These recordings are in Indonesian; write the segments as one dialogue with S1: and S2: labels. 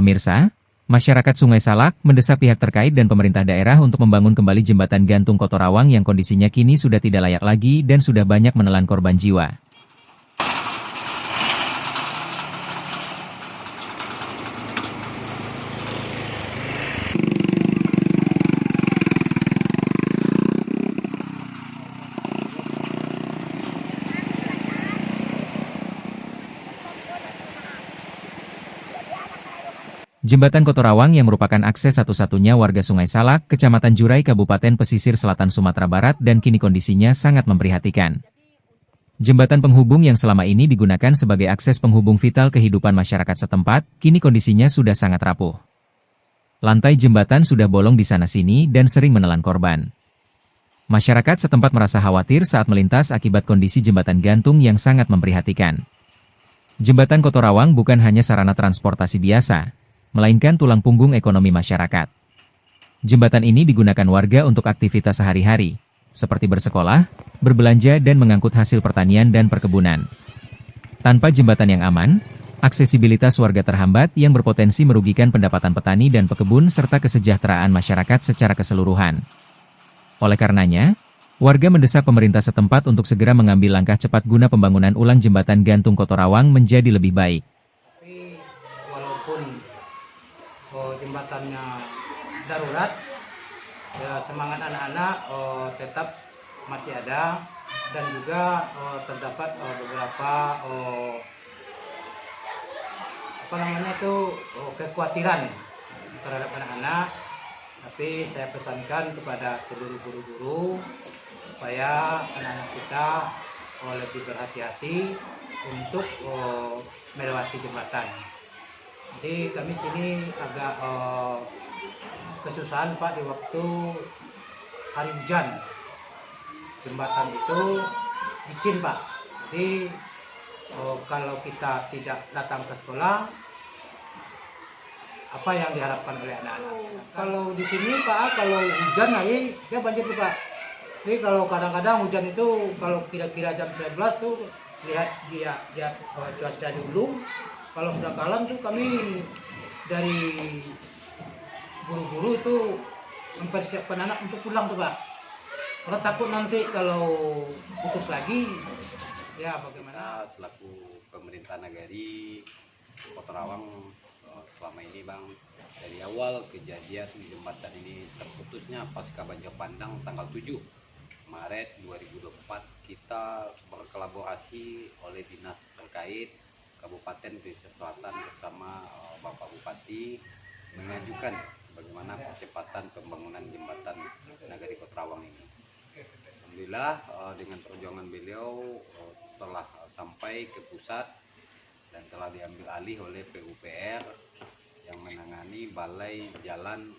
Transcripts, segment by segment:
S1: Pemirsa, masyarakat Sungai Salak mendesak pihak terkait dan pemerintah daerah untuk membangun kembali jembatan gantung Kotorawang yang kondisinya kini sudah tidak layak lagi dan sudah banyak menelan korban jiwa. Jembatan Kotorawang yang merupakan akses satu-satunya warga Sungai Salak, Kecamatan Jurai, Kabupaten Pesisir Selatan Sumatera Barat dan kini kondisinya sangat memprihatinkan. Jembatan penghubung yang selama ini digunakan sebagai akses penghubung vital kehidupan masyarakat setempat, kini kondisinya sudah sangat rapuh. Lantai jembatan sudah bolong di sana-sini dan sering menelan korban. Masyarakat setempat merasa khawatir saat melintas akibat kondisi jembatan gantung yang sangat memprihatinkan. Jembatan Kotorawang bukan hanya sarana transportasi biasa, melainkan tulang punggung ekonomi masyarakat. Jembatan ini digunakan warga untuk aktivitas sehari-hari, seperti bersekolah, berbelanja dan mengangkut hasil pertanian dan perkebunan. Tanpa jembatan yang aman, aksesibilitas warga terhambat yang berpotensi merugikan pendapatan petani dan pekebun serta kesejahteraan masyarakat secara keseluruhan. Oleh karenanya, warga mendesak pemerintah setempat untuk segera mengambil langkah cepat guna pembangunan ulang jembatan gantung Kotorawang menjadi lebih baik.
S2: Jembatannya darurat, ya semangat anak-anak tetap masih ada dan juga terdapat beberapa kekhawatiran terhadap anak-anak. Tapi saya pesankan kepada seluruh guru-guru supaya anak-anak kita lebih berhati-hati untuk melewati jembatan. Jadi kami sini agak kesusahan Pak di waktu hari hujan. Jembatan itu licin Pak. Jadi kalau kita tidak datang ke sekolah, apa yang diharapkan oleh anak-anak? Kalau di sini Pak, kalau hujan lagi dia banjir tuh Pak. Jadi kalau kadang-kadang hujan itu kalau kira-kira jam 11 tuh lihat dia cuaca di Ulung. Kalau sudah kalam tuh kami dari guru-guru itu mempersiapkan anak untuk pulang tuh Pak. Karena takut nanti kalau putus lagi, ya bagaimana?
S3: Selaku pemerintah nagari Kotorawang selama ini Bang, dari awal kejadian jembatan ini terputusnya pasca banjir bandang tanggal 7 Maret 2024 kita berkolaborasi oleh dinas terkait Kabupaten Pesisir Selatan bersama Bapak Bupati mengajukan bagaimana percepatan pembangunan jembatan Nagari Kotorawang ini. Alhamdulillah dengan perjuangan beliau telah sampai ke pusat dan telah diambil alih oleh PUPR yang menangani Balai Jalan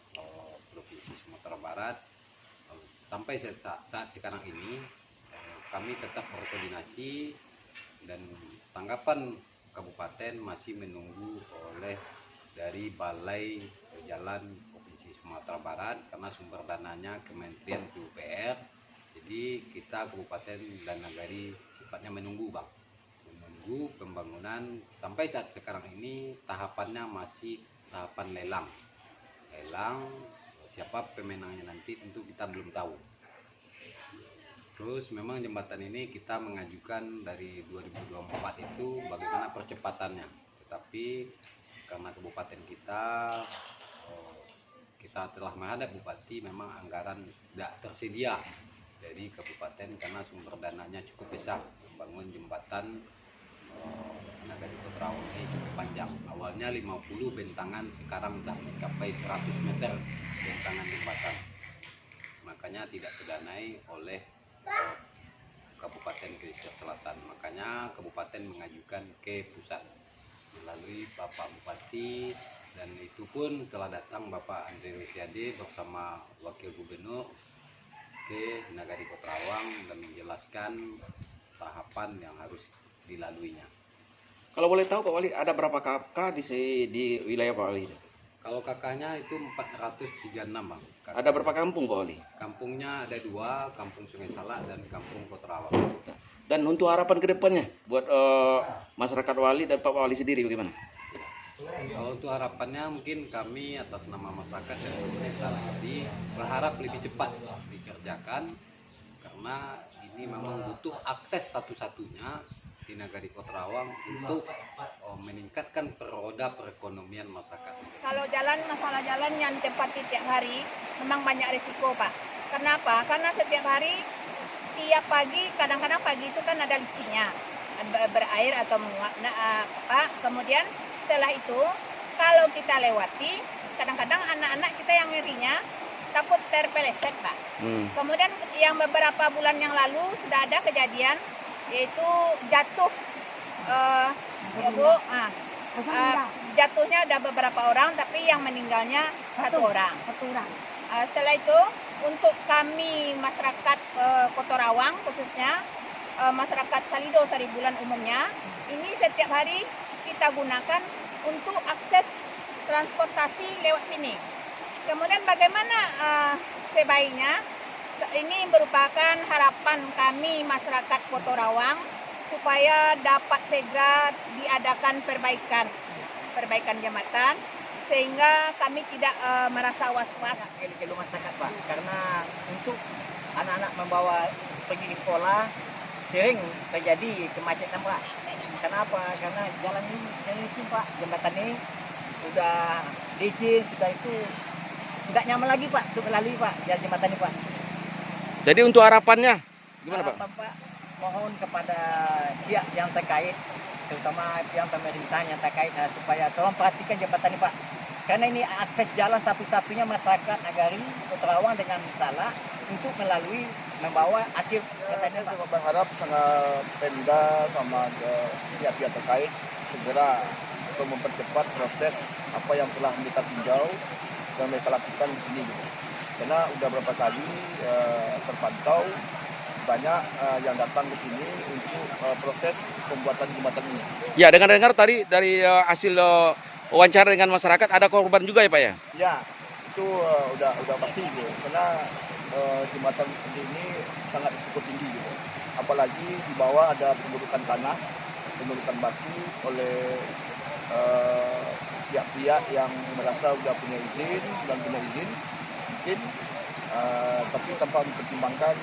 S3: Provinsi Sumatera Barat. Sampai saat sekarang ini kami tetap berkoordinasi dan tanggapan Kabupaten masih menunggu oleh dari Balai Jalan Provinsi Sumatera Barat karena sumber dananya Kementerian PUPR. Jadi kita Kabupaten dan Nagari sifatnya menunggu Bang. Menunggu pembangunan sampai saat sekarang ini tahapannya masih tahapan lelang. Lelang siapa pemenangnya nanti tentu kita belum tahu. Terus memang jembatan ini kita mengajukan dari 2024 itu bagaimana percepatannya. Tetapi karena kabupaten kita telah menghadap bupati, memang anggaran tidak tersedia dari kabupaten karena sumber dananya cukup besar. Membangun jembatan Nagari Kotorawang ini cukup panjang. Awalnya 50 bentangan, sekarang sudah mencapai 100 meter bentangan jembatan. Makanya tidak terdanai oleh Kabupaten Pesisir Selatan. Makanya kabupaten mengajukan ke pusat melalui Bapak Bupati dan itu pun telah datang Bapak Andre Rosiade bersama Wakil Gubernur ke Nagari Kotorawang dan menjelaskan tahapan yang harus dilaluinya.
S4: Kalau boleh tahu Pak Wali, ada berapa kakak di wilayah Pak Wali?
S3: Kalau kakaknya itu 436 Bang.
S4: Ada berapa kampung Pak Wali?
S3: Kampungnya ada 2, Kampung Sungai Salak dan Kampung Kotorawang.
S4: Dan untuk harapan ke depannya buat masyarakat Wali dan Pak Wali sendiri bagaimana?
S3: Kalau untuk harapannya mungkin kami atas nama masyarakat dan pemerintah lagi berharap lebih cepat dikerjakan, karena ini memang butuh akses satu-satunya di Nagari Kotarawang untuk meningkatkan roda perekonomian masyarakat.
S5: Kalau masalah jalan yang tempat tiap hari memang banyak risiko, Pak. Kenapa? Karena setiap hari, tiap pagi, kadang-kadang pagi itu kan ada licinnya, berair atau menguap. Pak, kemudian setelah itu, kalau kita lewati, kadang-kadang anak-anak kita yang ngerinya takut terpeleset, Pak. Kemudian yang beberapa bulan yang lalu sudah ada kejadian, yaitu jatuh, ya Bu, jatuhnya ada beberapa orang, tapi yang meninggalnya satu orang. Setelah itu, untuk kami masyarakat Kotarawang khususnya, masyarakat Salido Saribulan umumnya, ini setiap hari kita gunakan untuk akses transportasi lewat sini. Kemudian bagaimana sebaiknya, ini merupakan harapan kami masyarakat Kotarawang supaya dapat segera diadakan perbaikan jembatan, sehingga kami tidak merasa was-was.
S6: Elu masyarakat, Pak, karena untuk anak-anak membawa pergi ke sekolah sering terjadi kemacetan, Pak. Kenapa? Karena jalan ini Pak, jembatan ini sudah licin, sudah itu tidak nyaman lagi, Pak, untuk melalui, Pak, jalan jembatan ini, Pak.
S4: Jadi untuk harapannya gimana, Pak?
S6: Pak, mohon kepada pihak yang terkait, terutama pihak pemerintah yang terkait, supaya tolong perhatikan jembatan ini, Pak. Karena ini akses jalan satu-satunya masyarakat Nagari Kotarawang dengan salah untuk melalui membawa hasil katanya, Pak.
S7: Berharap sangat Pemda sama pihak-pihak terkait segera untuk mempercepat proses apa yang telah mereka tinjau dan mereka lakukan di sini. Karena udah berapa kali terpantau banyak yang datang ke sini untuk proses pembuatan jembatan ini.
S4: Ya, dengar tadi dari hasil wawancara dengan masyarakat ada korban juga ya, Pak ya?
S7: Ya, itu udah pasti gitu. Karena jembatan ini sangat cukup tinggi gitu. Apalagi di bawah ada pemburukan tanah, pemburukan batu oleh pihak-pihak yang merasa sudah punya izin dan punya izin mungkin, tapi tanpa mempertimbangkan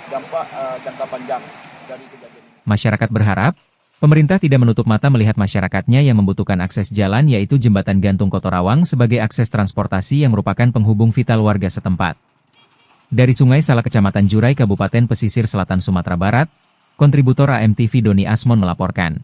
S7: dampak jangka panjang dari kejadian ini.
S1: Masyarakat berharap pemerintah tidak menutup mata melihat masyarakatnya yang membutuhkan akses jalan, yaitu Jembatan Gantung Kotarawang sebagai akses transportasi yang merupakan penghubung vital warga setempat. Dari Sungai Salak, Kecamatan Jurai, Kabupaten Pesisir Selatan, Sumatera Barat, kontributor AMTV Doni Asmon melaporkan.